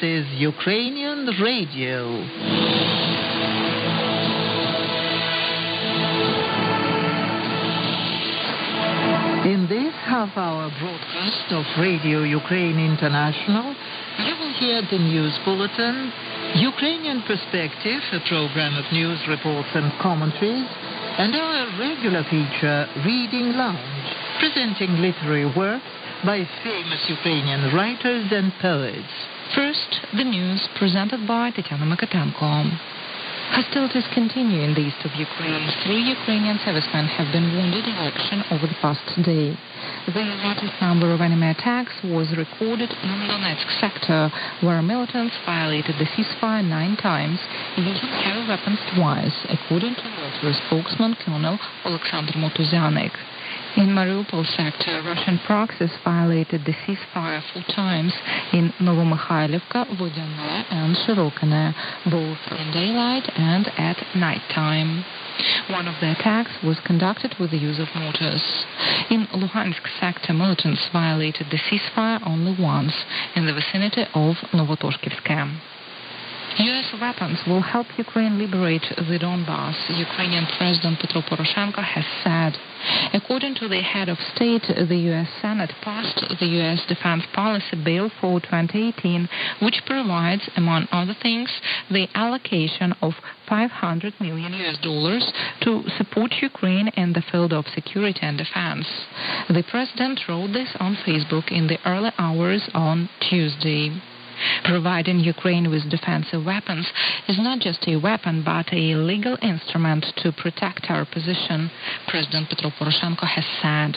This is Ukrainian Radio. In this half-hour broadcast of Radio Ukraine International, you will hear the news bulletin, Ukrainian Perspective, a program of news reports and commentaries, and our regular feature, Reading Lounge, presenting literary works by famous Ukrainian writers and poets. First, the news presented by Tatiana Makatenko. Hostilities continue in the east of Ukraine. 3 Ukrainian servicemen have been wounded in action over the past day. The largest number of enemy attacks was recorded in the Donetsk sector, where militants violated the ceasefire 9 times, using heavy weapons twice, according to military spokesman Colonel Alexander Motuzyanik. In Mariupol sector, Russian proxies violated the ceasefire 4 times in Novomykhailivka, Vodyane and Shirokine, both in daylight and at night time. One of the attacks was conducted with the use of mortars. In Luhansk sector, militants violated the ceasefire only once, in the vicinity of Novotoshkivsk. U.S. weapons will help Ukraine liberate the Donbass, Ukrainian President Petro Poroshenko has said. According to the head of state, the U.S. Senate passed the U.S. Defense Policy Bill for 2018, which provides, among other things, the allocation of $500 million to support Ukraine in the field of security and defense. The president wrote this on Facebook in the early hours on Tuesday. Providing Ukraine with defensive weapons is not just a weapon, but a legal instrument to protect our position, President Petro Poroshenko has said.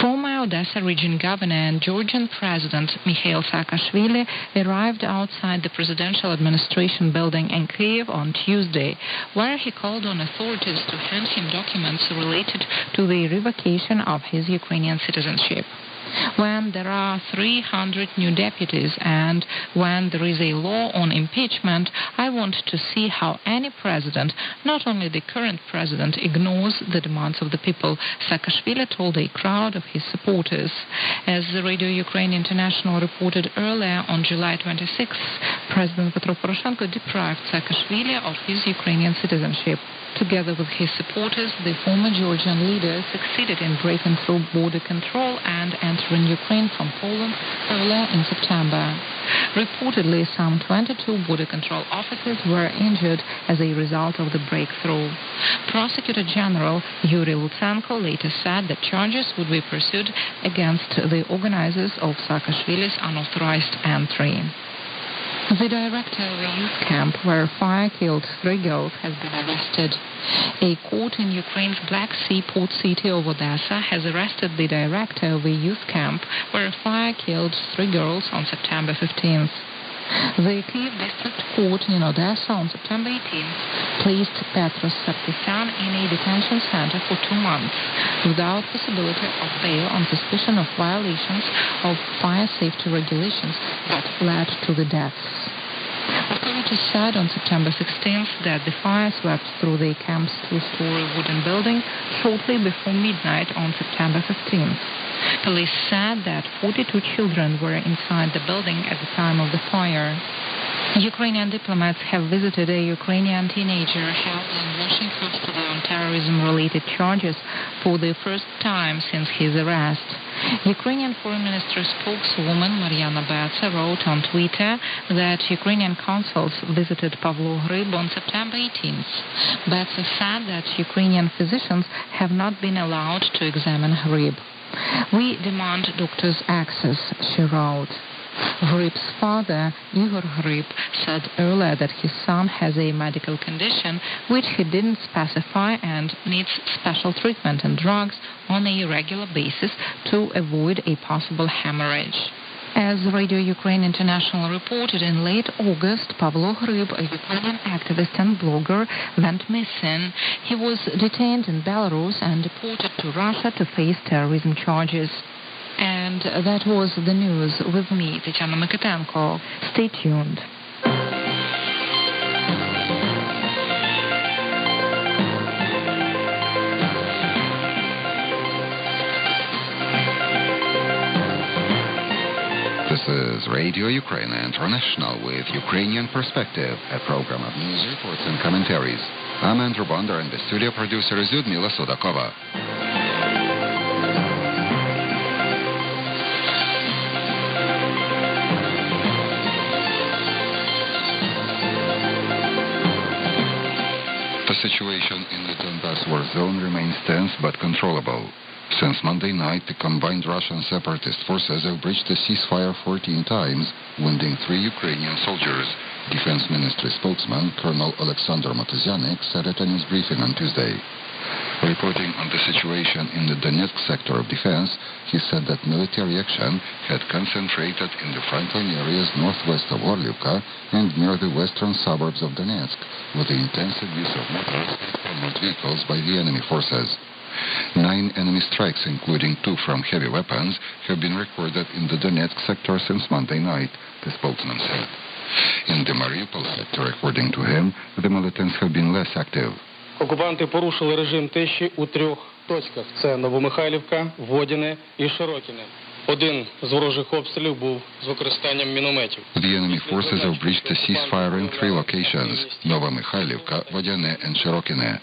Former Odessa region governor and Georgian President Mikhail Saakashvili arrived outside the presidential administration building in Kyiv on Tuesday, where he called on authorities to hand him documents related to the revocation of his Ukrainian citizenship. When there are 300 new deputies and when there is a law on impeachment, I want to see how any president, not only the current president, ignores the demands of the people, Saakashvili told a crowd of his supporters. As the Radio Ukraine International reported earlier, on July 26, President Petro Poroshenko deprived Saakashvili of his Ukrainian citizenship. Together with his supporters, the former Georgian leader succeeded in breaking through border control and entering Ukraine from Poland earlier in September. Reportedly, some 22 border control officers were injured as a result of the breakthrough. Prosecutor General Yuri Lutsenko later said that charges would be pursued against the organizers of Saakashvili's unauthorized entry. The director of a youth camp where fire killed 3 girls has been arrested. A court in Ukraine's Black Sea port city of Odessa has arrested the director of a youth camp where fire killed 3 girls on September 15th. The Kyiv District Court in Odessa on September 18th placed Petros Sarkisyan in a detention center for 2 months without possibility of bail on suspicion of violations of fire safety regulations that led to the deaths. Authorities said on September 16th that the fire swept through the camp's 2-story wooden building shortly before midnight on September 15th. Police said that 42 children were inside the building at the time of the fire. Ukrainian diplomats have visited a Ukrainian teenager held in Russian custody on terrorism-related charges for the first time since his arrest. Ukrainian Foreign Ministry spokeswoman Mariana Betsa wrote on Twitter that Ukrainian consuls visited Pavlo Hryb on September 18th. Betsa said that Ukrainian physicians have not been allowed to examine Hryb. We demand doctors' access, she wrote. Hryb's father, Igor Hryb, said earlier that his son has a medical condition which he didn't specify and needs special treatment and drugs on a regular basis to avoid a possible hemorrhage. As Radio Ukraine International reported, in late August, Pavlo Hryb, a Ukrainian activist and blogger, went missing. He was detained in Belarus and deported to Russia to face terrorism charges. And that was the news with me, Tatiana Makatenko. Stay tuned. This is Radio Radio Ukraine International with Ukrainian Perspective, a program of news reports and commentaries. I'm Andrew Bonder, and the studio producer is Lyudmila Sudakova. The situation in the Donbas war zone remains tense but controllable. Since Monday night, the combined Russian separatist forces have breached the ceasefire 14 times, wounding 3 Ukrainian soldiers. Defense Ministry spokesman Colonel Alexander Motozianik said at a news briefing on Tuesday. Reporting on the situation in the Donetsk sector of defense, he said that military action had concentrated in the frontline areas northwest of Orlyvka and near the western suburbs of Donetsk, with the intensive use of mortars and armored vehicles by the enemy forces. 9 enemy strikes, including 2 from heavy weapons, have been recorded in the Donetsk sector since Monday night, the spokesman said. In the Mariupol sector, according to him, the militants have been less active. Окупанти порушили режим тиші у 3 точках. Це Новомихайлівка, Водяне і Широкіне. Один з ворожих обстрілів був з використанням мінометів. The enemy forces have breached the ceasefire in 3 locations, Novomikhailivka, Vodyane and Shirokine.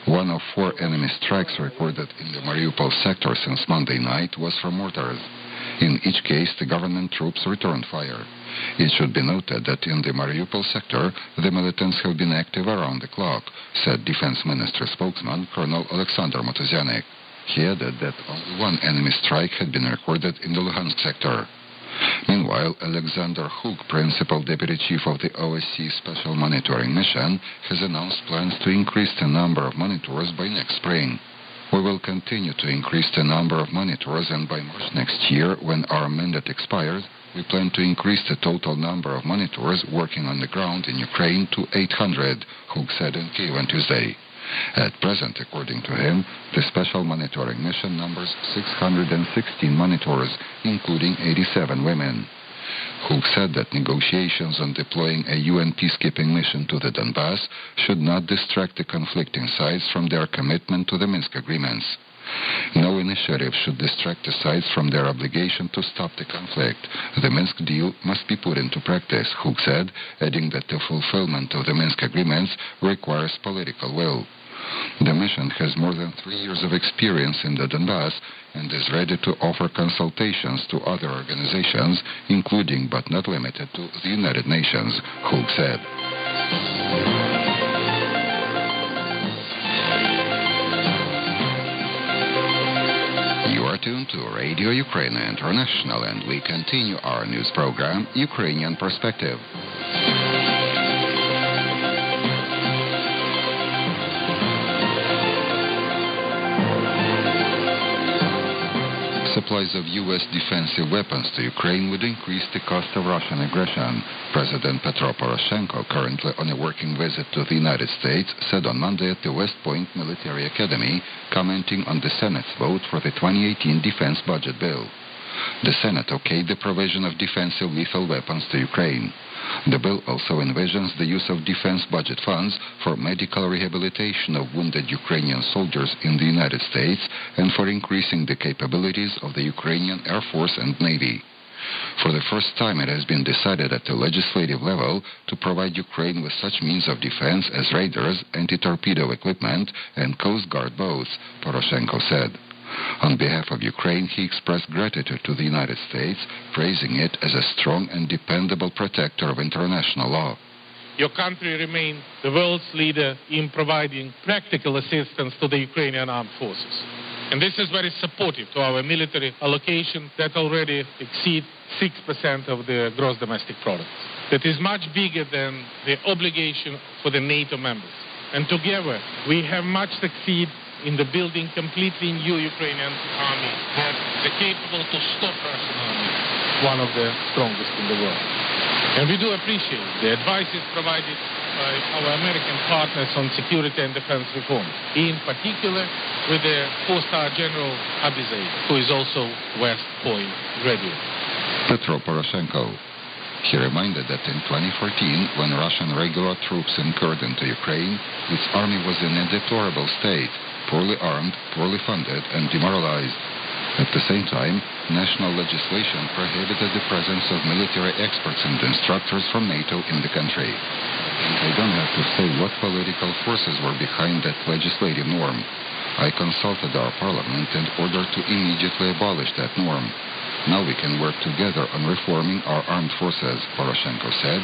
One of 4 enemy strikes recorded in the Mariupol sector since Monday night was from mortars. In each case, the government troops returned fire. It should be noted that in the Mariupol sector, the militants have been active around the clock, said Defense Ministry spokesman Colonel Alexander Motozianik. He added that only 1 enemy strike had been recorded in the Luhansk sector. Meanwhile, Alexander Huk, Principal Deputy Chief of the OSCE Special Monitoring Mission, has announced plans to increase the number of monitors by next spring. We will continue to increase the number of monitors, and by March next year, when our mandate expires, we plan to increase the total number of monitors working on the ground in Ukraine to 800, Huk said in Kyiv on Tuesday. At present, according to him, the Special Monitoring Mission numbers 616 monitors, including 87 women. Huk said that negotiations on deploying a UN peacekeeping mission to the Donbas should not distract the conflicting sides from their commitment to the Minsk agreements. No initiative should distract the sides from their obligation to stop the conflict. The Minsk deal must be put into practice, Huk said, adding that the fulfillment of the Minsk agreements requires political will. The mission has more than 3 years of experience in the Donbas and is ready to offer consultations to other organizations, including but not limited to the United Nations, Huk said. You are tuned to Radio Ukraine International, and we continue our news program, Ukrainian Perspective. Supplies of U.S. defensive weapons to Ukraine would increase the cost of Russian aggression. President Petro Poroshenko, currently on a working visit to the United States, said on Monday at the West Point Military Academy, commenting on the Senate's vote for the 2018 defense budget bill. The Senate okayed the provision of defensive lethal weapons to Ukraine. The bill also envisions the use of defense budget funds for medical rehabilitation of wounded Ukrainian soldiers in the United States and for increasing the capabilities of the Ukrainian Air Force and Navy. For the first time, it has been decided at the legislative level to provide Ukraine with such means of defense as radars, anti-torpedo equipment, and Coast Guard boats, Poroshenko said. On behalf of Ukraine, he expressed gratitude to the United States, praising it as a strong and dependable protector of international law. Your country remains the world's leader in providing practical assistance to the Ukrainian armed forces. And this is very supportive to our military allocation that already exceeds 6% of the gross domestic product. That is much bigger than the obligation for the NATO members. And together, we have much succeeded in the building completely new Ukrainian army that is capable to stop Russian army, one of the strongest in the world. And we do appreciate the advices provided by our American partners on security and defense reform, in particular with the 4-star General Abizay, who is also West Point graduate. Petro Poroshenko. He reminded that in 2014, when Russian regular troops incurred into Ukraine, its army was in a deplorable state, poorly armed, poorly funded, and demoralized. At At the same time, national legislation prohibited the presence of military experts and instructors from NATO in the country. And I don't have to say what political forces were behind that legislative norm. I consulted our parliament in order to immediately abolish that norm. Now we can work together on reforming our armed forces, Poroshenko said.